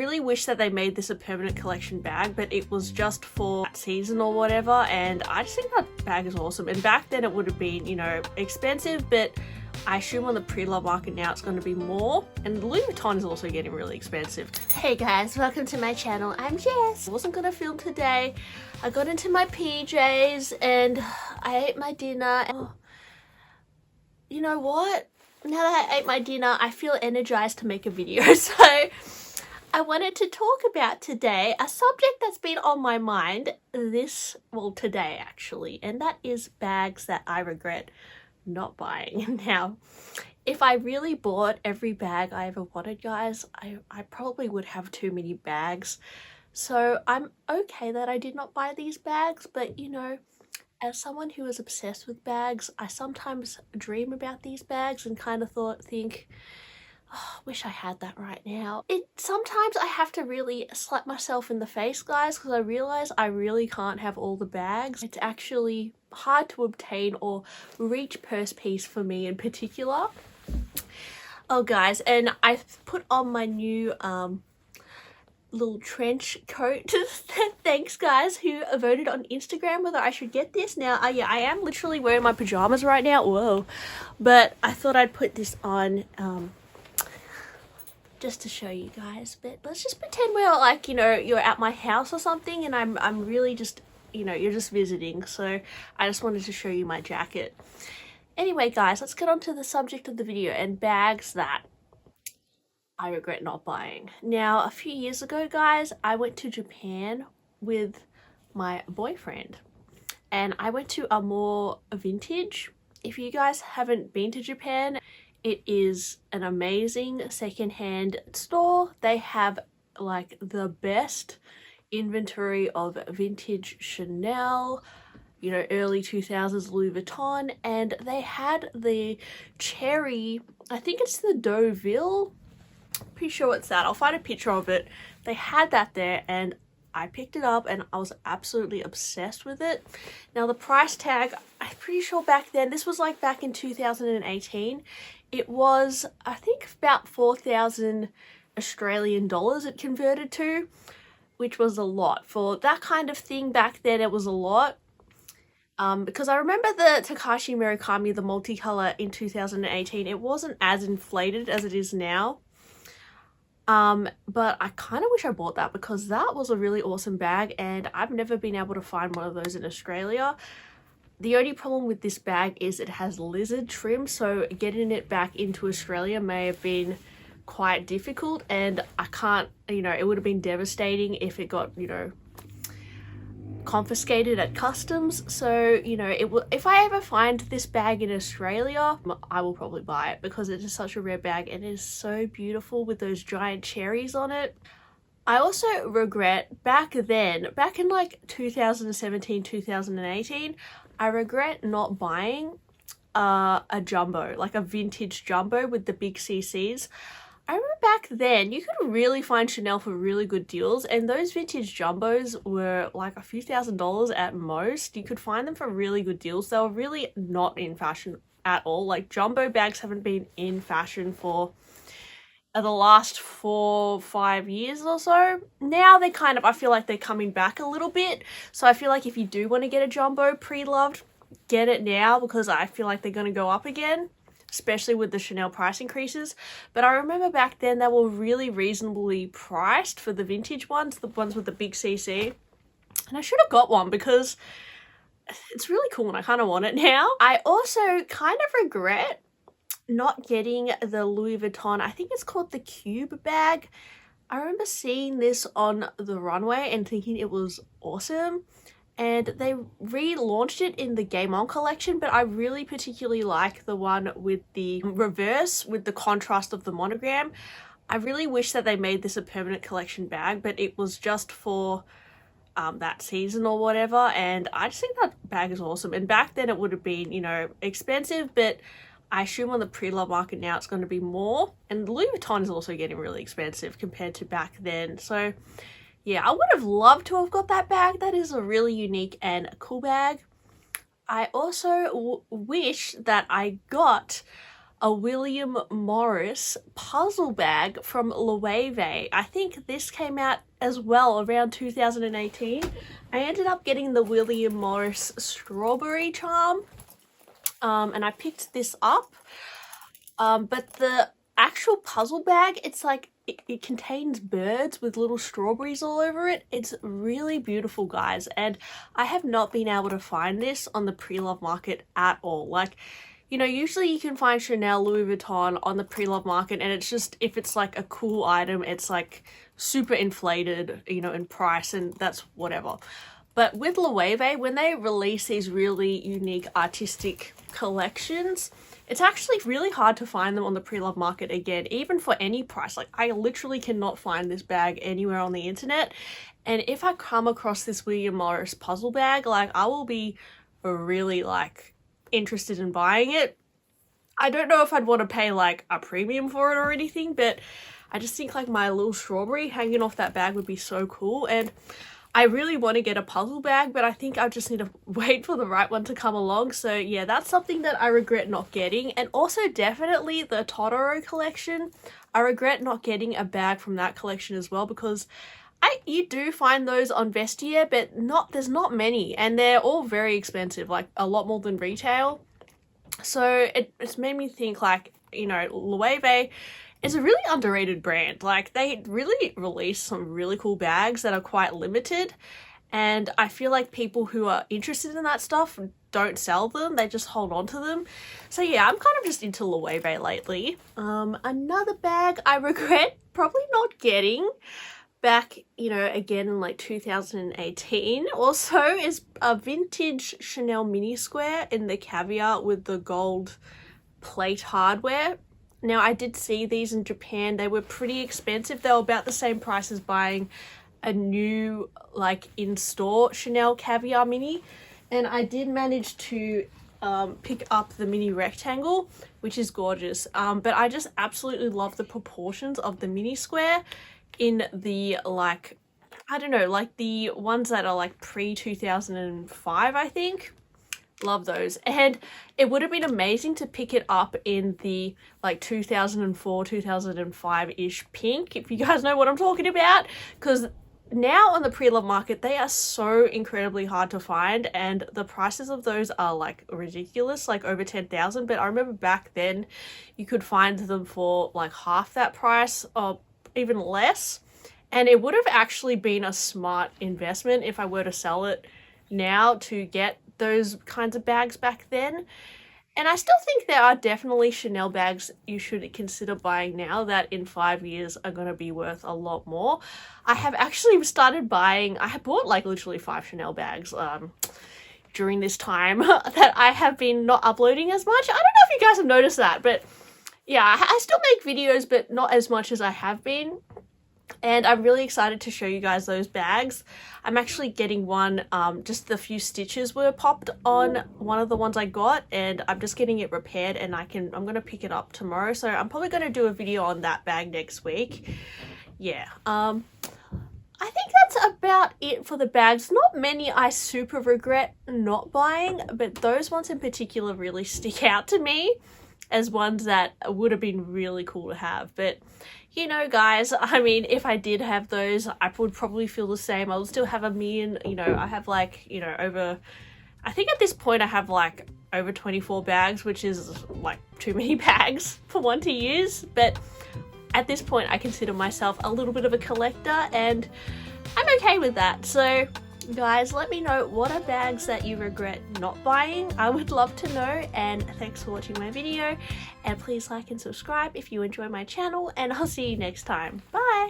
Really wish that they made this a permanent collection bag, but it was just for that season or whatever, and I just think that bag is awesome. And back then it would have been, you know, expensive, but I assume on the pre-love market now it's going to be more. And Louis Vuitton is also getting really expensive. Hey guys, welcome to my channel. I'm Jess. I wasn't going to film today. I got into my PJs and I ate my dinner. Oh, you know what? Now that I ate my dinner, I feel energized to make a video. So I wanted to talk about today a subject that's been on my mind today actually, and that is bags that I regret not buying. Now, if I really bought every bag I ever wanted, guys, I probably would have too many bags. So I'm okay that I did not buy these bags, but you know, as someone who is obsessed with bags, I sometimes dream about these bags and kind of think, oh, wish I had that right now. Sometimes I have to really slap myself in the face, guys, because I realize I really can't have all the bags. It's actually hard to obtain or reach purse piece for me in particular. Oh guys, and I put on my new little trench coat. Thanks guys who voted on Instagram whether I should get this. Now yeah, I am literally wearing my pajamas right now, whoa, but I thought I'd put this on just to show you guys. But let's just pretend we're like, you know, you're at my house or something and I'm really just, you know, you're just visiting. So I just wanted to show you my jacket. Anyway guys, let's get on to the subject of the video and bags that I regret not buying. Now, a few years ago, guys, I went to Japan with my boyfriend and I went to a more vintage. If you guys haven't been to Japan, it is an amazing secondhand store. They have like the best inventory of vintage Chanel, you know, early 2000s Louis Vuitton, and they had the cherry, I think it's the Deauville, pretty sure it's that. I'll find a picture of it. They had that there and I picked it up and I was absolutely obsessed with it. Now the price tag, I'm pretty sure back then, this was like back in 2018, it was I think about 4,000 Australian dollars it converted to, which was a lot. For that kind of thing back then, it was a lot. Because I remember the Takashi Murakami, the multicolor in 2018, it wasn't as inflated as it is now. But I kind of wish I bought that because that was a really awesome bag and I've never been able to find one of those in Australia. The only problem with this bag is it has lizard trim, so getting it back into Australia may have been quite difficult, and I can't, you know, it would have been devastating if it got, you know, confiscated at customs. So, you know, if I ever find this bag in Australia, I will probably buy it because it is such a rare bag and it is so beautiful with those giant cherries on it. I also regret back in like 2017, 2018, I regret not buying a jumbo, like a vintage jumbo with the big CCs. I remember back then you could really find Chanel for really good deals, and those vintage jumbos were like a few $1,000s at most. You could find them for really good deals. They were really not in fashion at all. Like jumbo bags haven't been in fashion for the last 4-5 years or so. Now they kind of, I feel like they're coming back a little bit. So I feel like if you do want to get a jumbo pre-loved, get it now because I feel like they're going to go up again, especially with the Chanel price increases. But I remember back then they were really reasonably priced for the vintage ones, the ones with the big CC. And I should have got one because it's really cool and I kind of want it now. I also kind of regret not getting the Louis Vuitton, I think it's called the Cube bag. I remember seeing this on the runway and thinking it was awesome. And they relaunched it in the Game On collection, but I really particularly like the one with the reverse, with the contrast of the monogram. I really wish that they made this a permanent collection bag, but it was just for that season or whatever. And I just think that bag is awesome. And back then it would have been, you know, expensive, but I assume on the pre-love market now it's going to be more. And Louis Vuitton is also getting really expensive compared to back then. So yeah, I would have loved to have got that bag. That is a really unique and cool bag. I also wish that I got a William Morris puzzle bag from Loewe. I think this came out as well around 2018. I ended up getting the William Morris strawberry charm, and I picked this up. But the actual puzzle bag, it's like it contains birds with little strawberries all over it. It's really beautiful, guys, and I have not been able to find this on the pre-love market at all. Like, you know, usually you can find Chanel, Louis Vuitton on the pre-love market, and it's just, if it's like a cool item, it's like super inflated, you know, in price, and that's whatever. But with Loewe, when they release these really unique artistic collections, it's actually really hard to find them on the pre-love market again, even for any price. Like, I literally cannot find this bag anywhere on the internet. And if I come across this William Morris puzzle bag, like, I will be really like interested in buying it. I don't know if I'd want to pay like a premium for it or anything, but I just think like my little strawberry hanging off that bag would be so cool. And I really want to get a puzzle bag, but I think I just need to wait for the right one to come along. So yeah, that's something that I regret not getting. And also definitely the Totoro collection. I regret not getting a bag from that collection as well, because you do find those on Vestiaire, but there's not many, and they're all very expensive, like a lot more than retail. So it's made me think, like, you know, Loewe is a really underrated brand. Like, they really release some really cool bags that are quite limited, and I feel like people who are interested in that stuff don't sell them, they just hold on to them. So yeah, I'm kind of just into Loewe lately. Another bag I regret probably not getting back, you know, again in like 2018 also, is a vintage Chanel mini square in the caviar with the gold plate hardware. Now, I did see these in Japan. They were pretty expensive. They were about the same price as buying a new, like, in-store Chanel caviar mini. And I did manage to pick up the mini rectangle, which is gorgeous. But I just absolutely love the proportions of the mini square in the, like, I don't know, like the ones that are like pre-2005, I think. Love those. And it would have been amazing to pick it up in the like 2004, 2005-ish pink, if you guys know what I'm talking about, because now on the pre-love market, they are so incredibly hard to find, and the prices of those are like ridiculous, like over 10,000. But I remember back then you could find them for like half that price or even less, and it would have actually been a smart investment if I were to sell it now to get those kinds of bags back then. And I still think there are definitely Chanel bags you should consider buying now that in 5 years are going to be worth a lot more. I have actually started buying, I have bought like literally 5 Chanel bags during this time that I have been not uploading as much. I don't know if you guys have noticed that, but yeah, I still make videos, but not as much as I have been. And I'm really excited to show you guys those bags. I'm actually getting one, just a few stitches were popped on one of the ones I got, and I'm just getting it repaired, and I'm going to pick it up tomorrow. So I'm probably going to do a video on that bag next week. Yeah. I think that's about it for the bags. Not many I super regret not buying, but those ones in particular really stick out to me as ones that would have been really cool to have. But you know, guys, I mean, if I did have those, I would probably feel the same. I would still have a million, you know, I have like, you know, over, I think at this point I have like over 24 bags, which is like too many bags for one to use. But at this point I consider myself a little bit of a collector, and I'm okay with that. So guys, let me know what are bags that you regret not buying. I would love to know, and thanks for watching my video, and please like and subscribe if you enjoy my channel, and I'll see you next time. Bye!